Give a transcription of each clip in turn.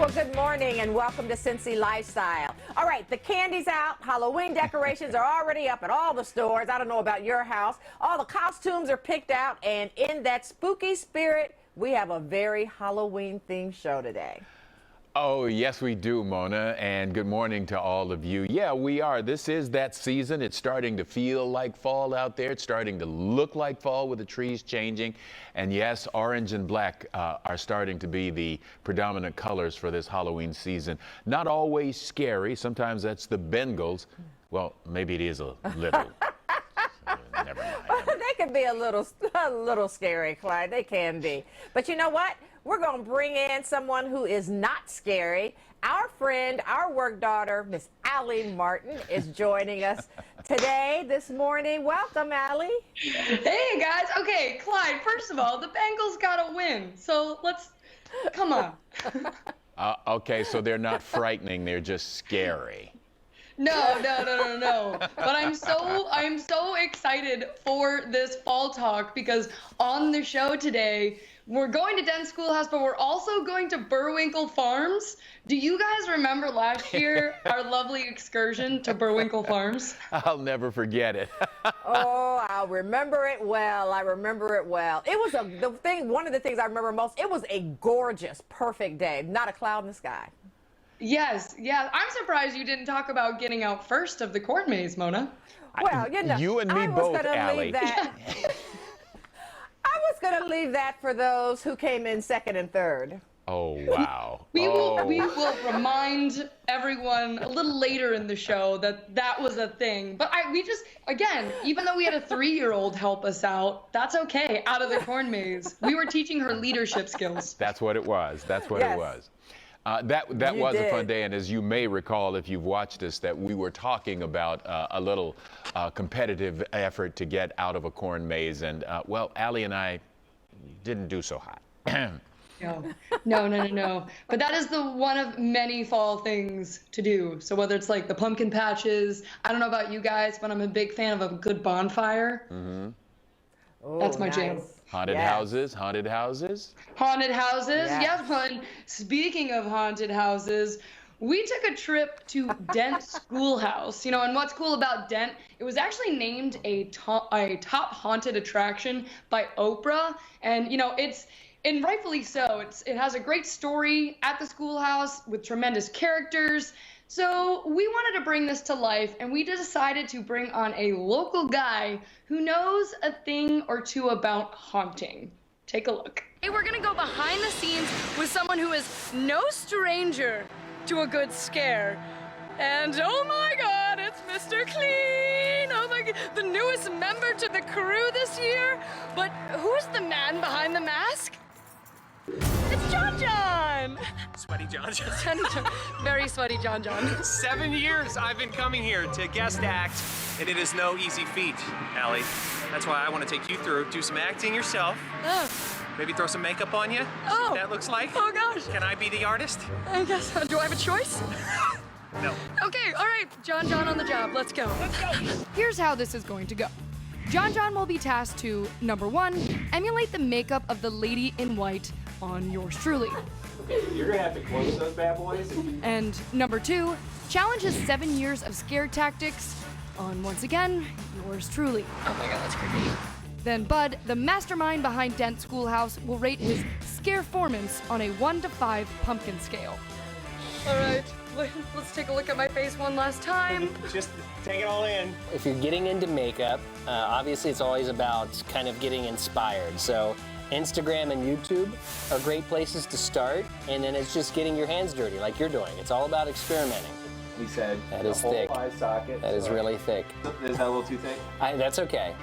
Well, good morning and welcome to Cincy Lifestyle. All right, the candy's out. Halloween decorations are already up at all the stores. I don't know about your house. All the costumes are picked out, and in that spooky spirit, we have a very Halloween-themed show today. Oh, yes, we do, Mona, and good morning to all of you. Yeah, we are. This is that season. It's starting to feel like fall out there. It's starting to look like fall with the trees changing. And yes, orange and black are starting to be the predominant colors for this Halloween season. Not always scary. Sometimes that's the Bengals. Well, maybe it is a little. Never mind. They can be a little scary, Clyde. They can be. But you know what? We're going to bring in someone who is not scary. Our friend, our work daughter, Miss Allie Martin, is joining us today, this morning. Welcome, Allie. Hey, guys. Okay, Clyde, first of all, the Bengals got to win. So come on. Okay, so they're not frightening. They're just scary. No. But I'm so excited for this fall talk because on the show today, we're going to Dent Schoolhouse, but we're also going to Burwinkle Farms. Do you guys remember last year our lovely excursion to Burwinkle Farms? I'll never forget it. Oh, I remember it well. I remember it well. It was one of the things I remember most. It was a gorgeous, perfect day. Not a cloud in the sky. Yes, yeah. I'm surprised you didn't talk about getting out first of the corn maze, Mona. Well, you know, you and me both, Allie. I was going to leave that for those who came in second and third. Oh, wow. We will remind everyone a little later in the show that was a thing. But we just, again, even though we had a 3-year-old help us out, that's okay, out of the corn maze. We were teaching her leadership skills. That's what it was. That's what it was. That was a fun day, and as you may recall, if you've watched us, that we were talking about a little competitive effort to get out of a corn maze, and well, Allie and I didn't do so hot. No. But that is the one of many fall things to do. So whether it's like the pumpkin patches, I don't know about you guys, but I'm a big fan of a good bonfire. Mm-hmm. Oh, that's my nice. jam. Haunted houses. Haunted houses, Yeah. yes, fun. Speaking of haunted houses, we took a trip to Dent Schoolhouse. You know, and what's cool about Dent, it was actually named a top haunted attraction by Oprah. And, you know, and rightfully so, it has a great story at the schoolhouse with tremendous characters. So we wanted to bring this to life, and we decided to bring on a local guy who knows a thing or two about haunting. Take a look. Hey, we're gonna go behind the scenes with someone who is no stranger to a good scare. And oh my God, it's Mr. Clean! Oh my God, the newest member to the crew this year. But who's the man behind the mask? It's JonJon! Sweaty JonJon. Very sweaty JonJon. 7 years I've been coming here to guest act, and it is no easy feat, Allie. That's why I want to take you through, do some acting yourself. Oh. Maybe throw some makeup on you. Oh. See what that looks like. Oh gosh. Can I be the artist? I guess. Do I have a choice? No. Okay, all right. JonJon on the job. Let's go. Here's how this is going to go. JonJon will be tasked to, number 1, emulate the makeup of the lady in white on yours truly. Okay, you're gonna have to close those bad boys. And number 2, challenge his 7 years of scare tactics on, once again, yours truly. Oh my God, that's creepy. Then Bud, the mastermind behind Dent Schoolhouse, will rate his scareformance on a 1 to 5 pumpkin scale. All right, let's take a look at my face one last time. Just take it all in. If you're getting into makeup, obviously it's always about kind of getting inspired. So Instagram and YouTube are great places to start, and then it's just getting your hands dirty like you're doing. It's all about experimenting. We said that a is whole thick. eye socket. That is really thick. Is that a little too thick? That's okay.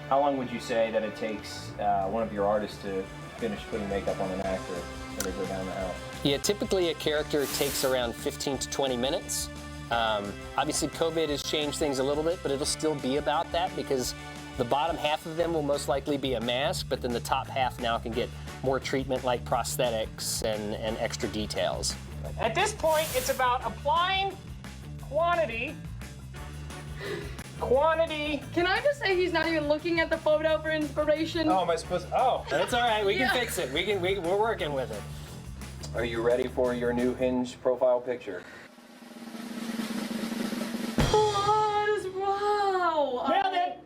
How long would you say that it takes one of your artists to finish putting makeup on an actor when they go down the house? Yeah, typically a character takes around 15 to 20 minutes. Obviously COVID has changed things a little bit, but it'll still be about that because the bottom half of them will most likely be a mask, but then the top half now can get more treatment like prosthetics and extra details. At this point, it's about applying quantity. Can I just say he's not even looking at the photo for inspiration? Oh, am I supposed to? Oh. That's all right. We can fix it. We're working with it. Are you ready for your new Hinge profile picture? Wow! Nailed it.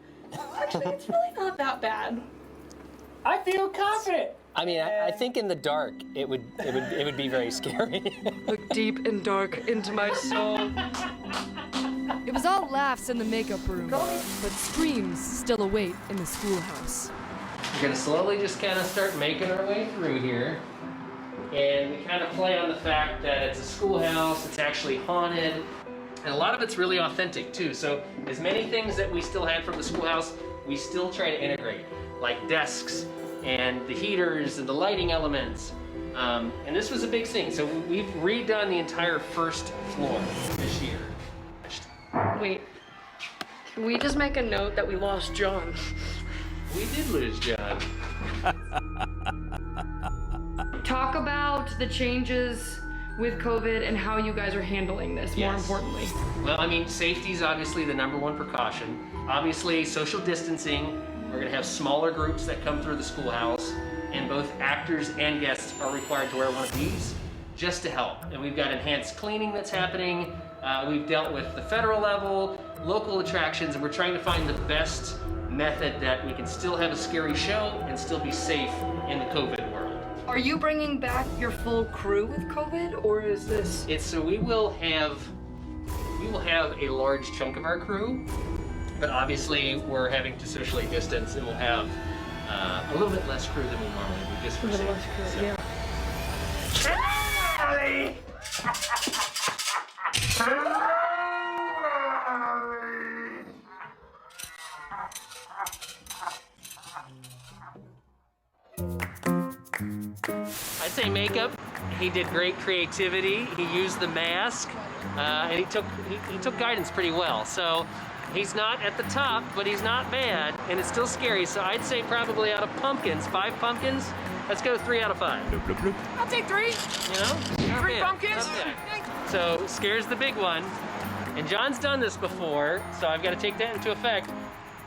Actually, it's really not that bad. I feel confident. I mean, I think in the dark it would be very scary. Look deep and dark into my soul. It was all laughs in the makeup room, but screams still await in the schoolhouse. We're gonna slowly just kind of start making our way through here. And we kind of play on the fact that it's a schoolhouse, it's actually haunted, and a lot of it's really authentic too. So as many things that we still had from the schoolhouse, we still try to integrate, like desks and the heaters and the lighting elements. And this was a big thing. So we've redone the entire first floor this year. Wait, can we just make a note that we lost Jon? We did lose Jon. Talk about the changes with COVID and how you guys are handling this, more Yes. importantly. Well, I mean, safety is obviously the #1 precaution. Obviously, social distancing. We're gonna have smaller groups that come through the schoolhouse, and both actors and guests are required to wear one of these just to help. And we've got enhanced cleaning that's happening. We've dealt with the federal level, local attractions, and we're trying to find the best method that we can still have a scary show and still be safe in the COVID world. Are you bringing back your full crew with COVID, or is this? So we will have a large chunk of our crew, but obviously we're having to socially distance, and we'll have a little bit less crew than we normally do, just for safety. Yeah. I'd say makeup. He did great creativity. He used the mask, and he took guidance pretty well. So he's not at the top, but he's not bad, and it's still scary. So I'd say probably out of pumpkins, 5 pumpkins, let's go 3 out of 5. I'll take 3. You know? Not 3 bad. pumpkins. Not bad. So scare's the big one. And Jon's done this before, so I've got to take that into effect.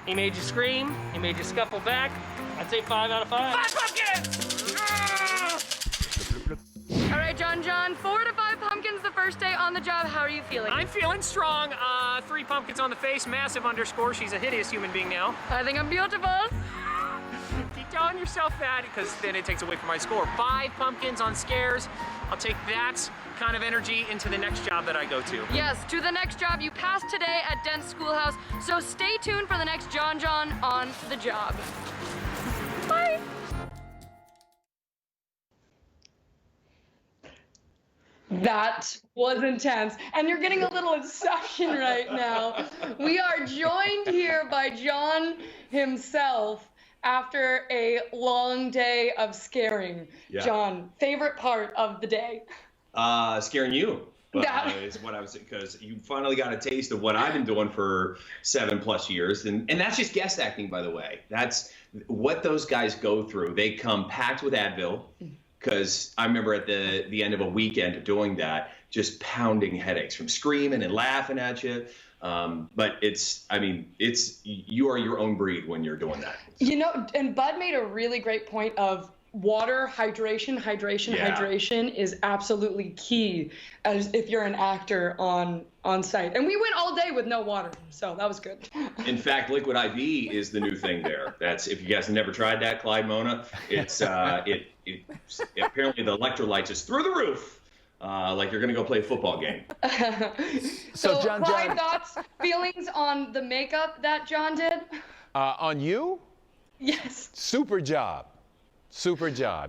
He made you scream. He made you scuffle back. I'd say 5 out of 5. 5 pumpkins. All right, JonJon, 4 to 5 pumpkins the first day on the job. How are you feeling? I'm feeling strong. 3 pumpkins on the face, massive underscore. She's a hideous human being now. I think I'm beautiful. Keep telling yourself that, because then it takes away from my score. 5 pumpkins on scares. I'll take that kind of energy into the next job that I go to. Yes, to the next job. You passed today at Dent Schoolhouse, so stay tuned for the next JonJon on the job. Bye. That was intense. And you're getting a little inception right now. We are joined here by Jon himself after a long day of scaring. Yeah. Jon, favorite part of the day? Scaring you. But, That- is what I was, because you finally got a taste of what I've been doing for 7+ years. And that's just guest acting, by the way. That's what those guys go through. They come packed with Advil, because I remember at the end of a weekend of doing that, just pounding headaches from screaming and laughing at you. But you are your own breed when you're doing that. You know, and Bud made a really great point of water, hydration is absolutely key as if you're an actor on site. And we went all day with no water, so that was good. In fact, liquid IV is the new thing there. That's, if you guys have never tried that, Clyde, Mona, it's apparently the electrolytes is through the roof. Like you're gonna go play a football game. So JonJon, Clyde, thoughts, feelings on the makeup that Jon did? on you, Yes. super job.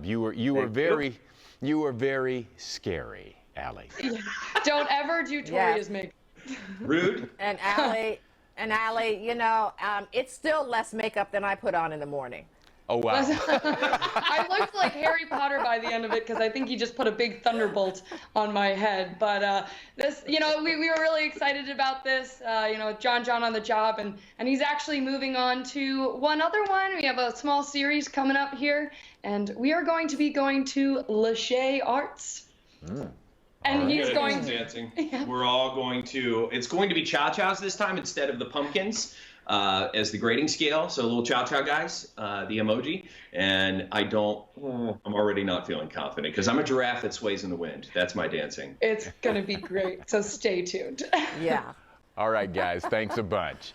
You were very scary, Allie. Don't ever do Toria's makeup. Rude. And Allie, you know, it's still less makeup than I put on in the morning. Oh wow. I looked like Harry Potter by the end of it because I think he just put a big thunderbolt on my head. But this, you know, we were really excited about this. You know, JonJon on the job, and he's actually moving on to one other one. We have a small series coming up here, and we are going to be going to Lachey Arts. And he's going to dancing. We're all going to. It's going to be cha-chas this time instead of the pumpkins as the grading scale. So little cha-cha guys, the emoji. And I'm already not feeling confident because I'm a giraffe that sways in the wind. That's my dancing. It's going to be great. So stay tuned. Yeah. All right, guys. Thanks a bunch.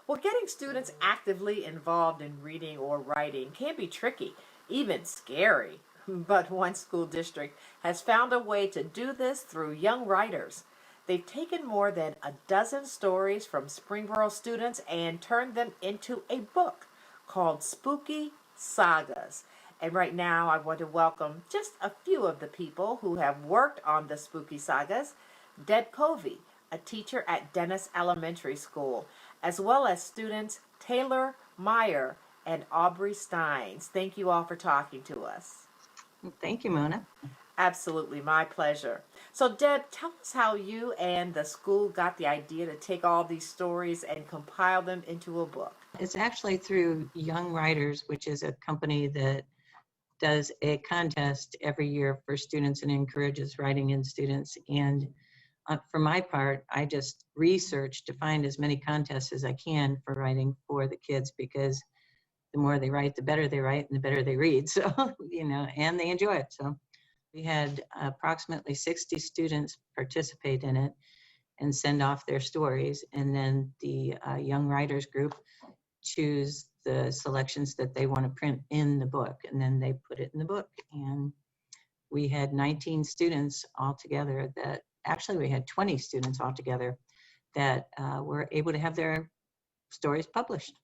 Well, getting students actively involved in reading or writing can be tricky, even scary. But one school district has found a way to do this through young writers. They've taken more than a dozen stories from Springboro students and turned them into a book called Spooky Sagas. And right now I want to welcome just a few of the people who have worked on the Spooky Sagas. Deb Covey, a teacher at Dennis Elementary School, as well as students Taylor Meyer and Aubrey Steins. Thank you all for talking to us. Thank you, Mona. Absolutely, my pleasure. So, Deb, tell us how you and the school got the idea to take all these stories and compile them into a book. It's actually through Young Writers, which is a company that does a contest every year for students and encourages writing in students. And for my part, I just research to find as many contests as I can for writing for the kids, because the more they write, the better they write and the better they read. So, and they enjoy it. So we had approximately 60 students participate in it and send off their stories. And then the Young Writers group choose the selections that they want to print in the book. And then they put it in the book. And we had 19 students altogether we had 20 students altogether that were able to have their stories published.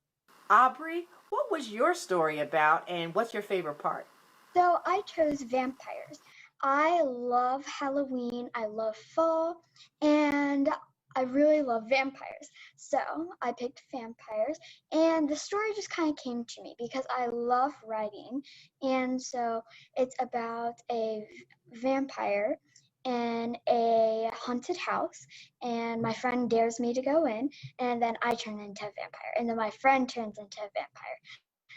Aubrey, what was your story about and what's your favorite part? So I chose vampires. I love Halloween, I love fall, and I really love vampires. So I picked vampires, and the story just kind of came to me because I love writing. And so it's about a vampire in a haunted house, and my friend dares me to go in, and then I turn into a vampire, and then my friend turns into a vampire.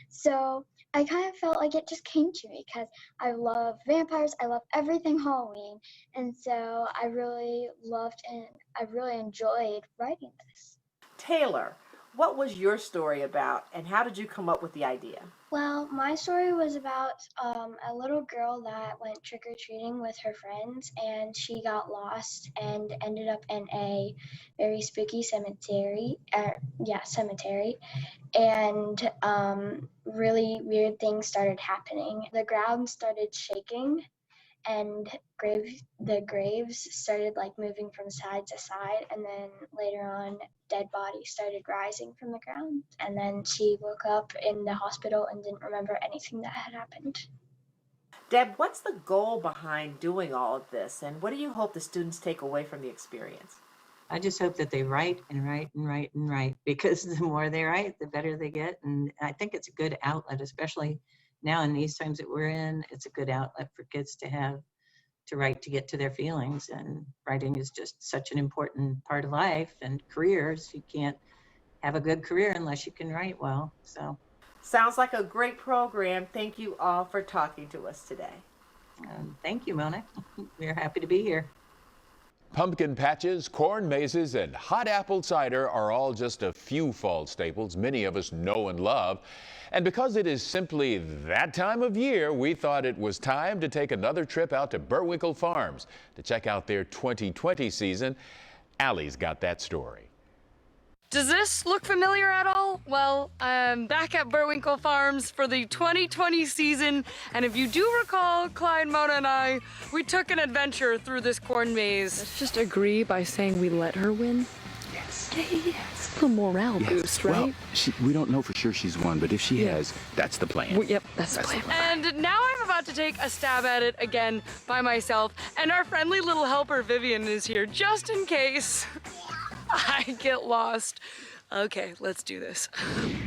So I kind of felt like it just came to me because I love vampires, I love everything Halloween, and so I really loved and I really enjoyed writing this. Taylor, what was your story about and how did you come up with the idea? Well, my story was about a little girl that went trick-or-treating with her friends, and she got lost and ended up in a very spooky cemetery, and really weird things started happening. The ground started shaking, and the graves started moving from side to side, and then later on dead bodies started rising from the ground, and then she woke up in the hospital and didn't remember anything that had happened. Deb, what's the goal behind doing all of this, and what do you hope the students take away from the experience? I just hope that they write and write and write and write, because the more they write, the better they get. And I think it's a good outlet, especially now in these times that we're in. It's a good outlet for kids to write, to get to their feelings. And writing is just such an important part of life and careers. You can't have a good career unless you can write well. So sounds like a great program. Thank you all for talking to us today. Thank you, Mona. We're happy to be here. Pumpkin patches, corn mazes, and hot apple cider are all just a few fall staples many of us know and love. And because it is simply that time of year, we thought it was time to take another trip out to Burwinkle Farms to check out their 2020 season. Allie's got that story. Does this look familiar at all? Well, I'm back at Burwinkle Farms for the 2020 season, and if you do recall, Clyde, Mona, and I, we took an adventure through this corn maze. Let's just agree by saying we let her win. Yes. Yeah. It's a little morale boost, right? Well, we don't know for sure she's won, but if she has, that's the plan. Yep, that's the plan. And now I'm about to take a stab at it again by myself, and our friendly little helper Vivian is here just in case I get lost. Okay, let's do this.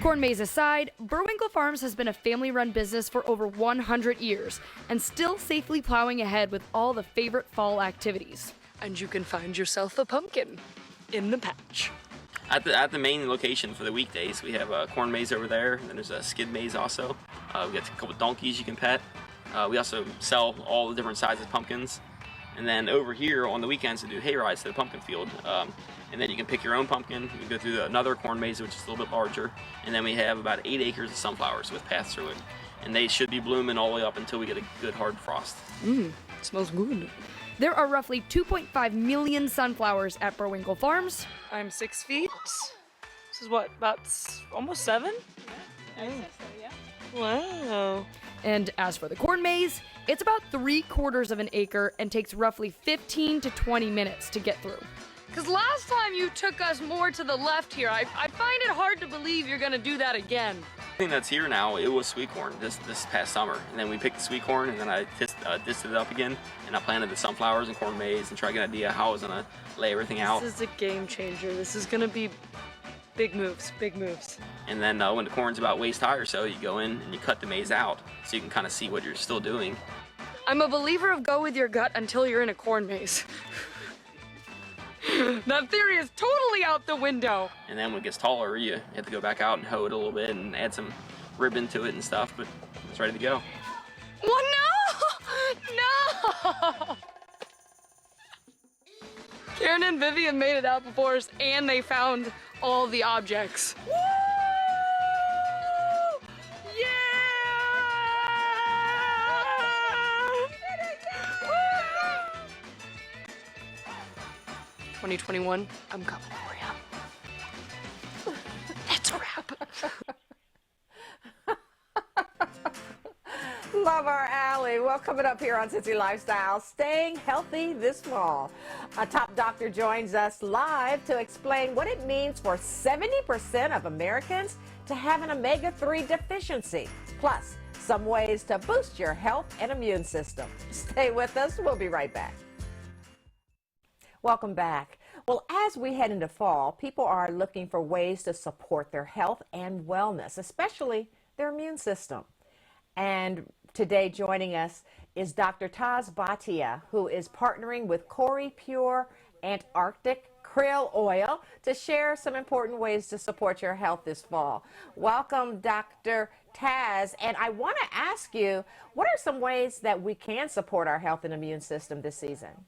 Corn maze aside, Burwinkle Farms has been a family-run business for over 100 years and still safely plowing ahead with all the favorite fall activities. And you can find yourself a pumpkin in the patch. At the main location for the weekdays, we have a corn maze over there, and then there's a skid maze also. We got a couple donkeys you can pet. We also sell all the different sizes pumpkins. And then over here on the weekends, we do hay rides to the pumpkin field. And then you can pick your own pumpkin. You can go through another corn maze, which is a little bit larger. And then we have about 8 acres of sunflowers with paths through it. And they should be blooming all the way up until we get a good hard frost. Smells good. There are roughly 2.5 million sunflowers at Burwinkle Farms. I'm 6 feet. This is what, about almost 7? Yeah. Wow. And as for the corn maze, it's about 3/4 of an acre and takes roughly 15 to 20 minutes to get through. Because last time you took us more to the left here, I find it hard to believe you're going to do that again. The thing that's here now, it was sweet corn this past summer. And then we picked the sweet corn, and then I disted it up again. And I planted the sunflowers and corn maze and tried to get an idea how I was going to lay everything out. This is a game changer. This is going to be big moves, big moves. And then when the corn's about waist high or so, you go in and you cut the maze out so you can kind of see what you're still doing. I'm a believer of go with your gut until you're in a corn maze. That theory is totally out the window. And then when it gets taller, you have to go back out and hoe it a little bit and add some ribbon to it and stuff, but it's ready to go. Well, no! Karen and Vivian made it out before us, and they found all the objects. Woo! Yeah! 2021, I'm coming for you. It's a wrap. Love our Allie. Well, coming up here on Cincy Lifestyle, staying healthy this fall. A top doctor joins us live to explain what it means for 70% of Americans to have an omega-3 deficiency. Plus, some ways to boost your health and immune system. Stay with us. We'll be right back. Welcome back. Well, as we head into fall, people are looking for ways to support their health and wellness, especially their immune system. And today joining us is Dr. Taz Bhatia, who is partnering with Corey Pure Antarctic Krill Oil to share some important ways to support your health this fall. Welcome, Dr. Taz. And I want to ask you, what are some ways that we can support our health and immune system this season?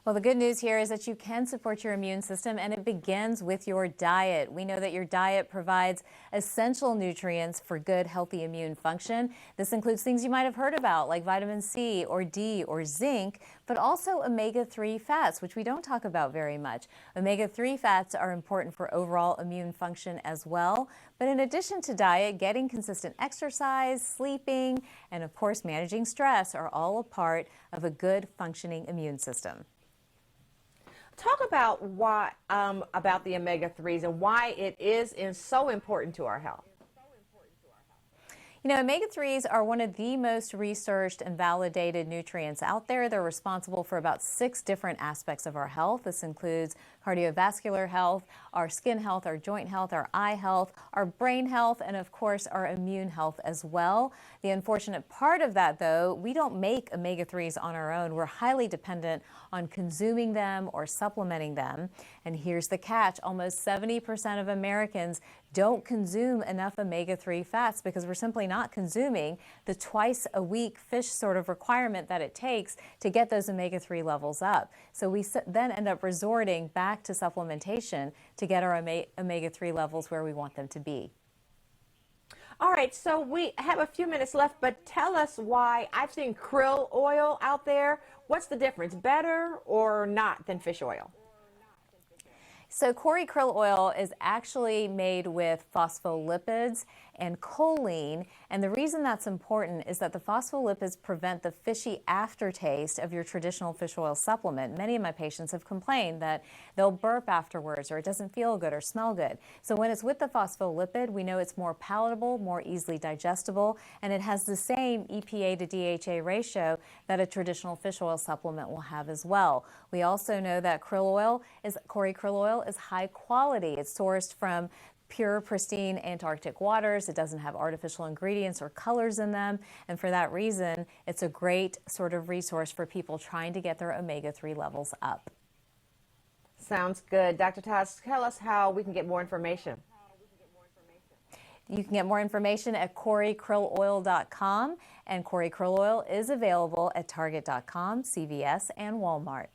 Well, the good news here is that you can support your immune system, and it begins with your diet. We know that your diet provides essential nutrients for good, healthy immune function. This includes things you might have heard about, like vitamin C or D or zinc, but also omega-3 fats, which we don't talk about very much. Omega-3 fats are important for overall immune function as well. But in addition to diet, getting consistent exercise, sleeping, and of course managing stress are all a part of a good functioning immune system. Talk about why about the omega-3s and why it is so important to our health. You know, omega-3s are one of the most researched and validated nutrients out there. They're responsible for about 6 different aspects of our health. This includes cardiovascular health, our skin health, our joint health, our eye health, our brain health, and of course our immune health as well. The unfortunate part of that, though, we don't make omega-3s on our own. We're highly dependent on consuming them or supplementing them. And here's the catch. Almost 70% of Americans don't consume enough omega-3 fats because we're simply not consuming the twice-a-week fish sort of requirement that it takes to get those omega-3 levels up. So we then end up resorting back to supplementation to get our omega-3 levels where we want them to be. All right, so we have a few minutes left, but tell us why. I've seen krill oil out there. What's the difference, better or not than fish oil? So Corey Krill Oil is actually made with phospholipids and choline, and the reason that's important is that the phospholipids prevent the fishy aftertaste of your traditional fish oil supplement. Many of my patients have complained that they'll burp afterwards or it doesn't feel good or smell good. So when it's with the phospholipid, we know it's more palatable, more easily digestible, and it has the same EPA to DHA ratio that a traditional fish oil supplement will have as well. We also know that Corey Krill Oil is high quality. It's sourced from pure, pristine Antarctic waters. It doesn't have artificial ingredients or colors in them. And for that reason, it's a great sort of resource for people trying to get their omega-3 levels up. Sounds good. Dr. Taz, tell us how we can get more information. You can get more information at KrillOil.com, and Krill Oil is available at Target.com, CVS, and Walmart.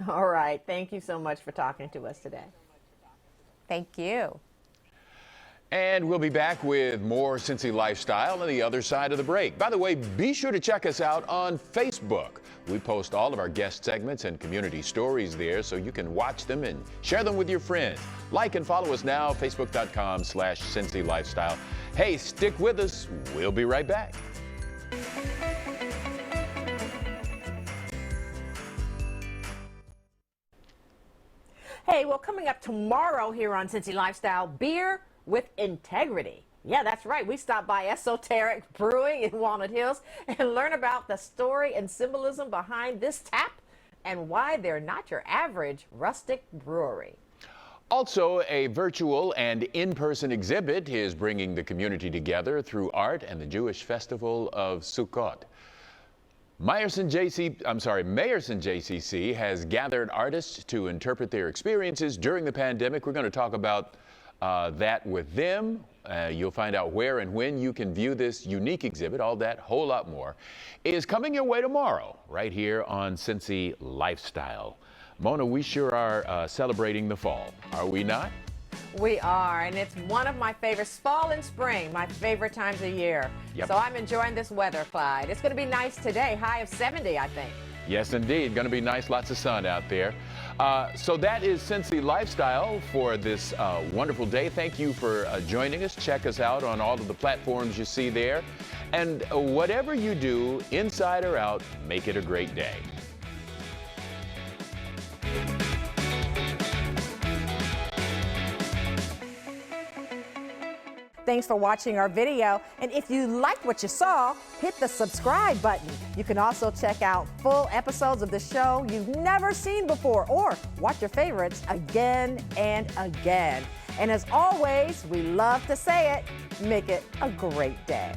All right. Thank you so much for talking to us today. Thank you. And we'll be back with more Cincy Lifestyle on the other side of the break. By the way, be sure to check us out on Facebook. We post all of our guest segments and community stories there, so you can watch them and share them with your friends. Like and follow us now, facebook.com/Cincy Lifestyle. Hey, stick with us. We'll be right back. Hey, well, coming up tomorrow here on Cincy Lifestyle, beer with integrity. Yeah, that's right. We stopped by Esoteric Brewing in Walnut Hills and learn about the story and symbolism behind this tap and why they're not your average rustic brewery. Also, a virtual and in-person exhibit is bringing the community together through art and the Jewish festival of Sukkot. Meyerson JCC has gathered artists to interpret their experiences during the pandemic. We're going to talk about that with them. You'll find out where and when you can view this unique exhibit. All that, whole lot more, is coming your way tomorrow, right here on Cincy Lifestyle. Mona, we sure are celebrating the fall, are we not? We are, and it's one of my favorites. Fall and spring, my favorite times of year. Yep. So I'm enjoying this weather, Clyde. It's going to be nice today, high of 70, I think. Yes, indeed. Going to be nice, lots of sun out there. So that is Cincy Lifestyle for this wonderful day. Thank you for joining us. Check us out on all of the platforms you see there. And whatever you do, inside or out, make it a great day. Thanks for watching our video, and if you liked what you saw, hit the subscribe button. You can also check out full episodes of the show you've never seen before, or watch your favorites again and again. And as always, we love to say it, make it a great day.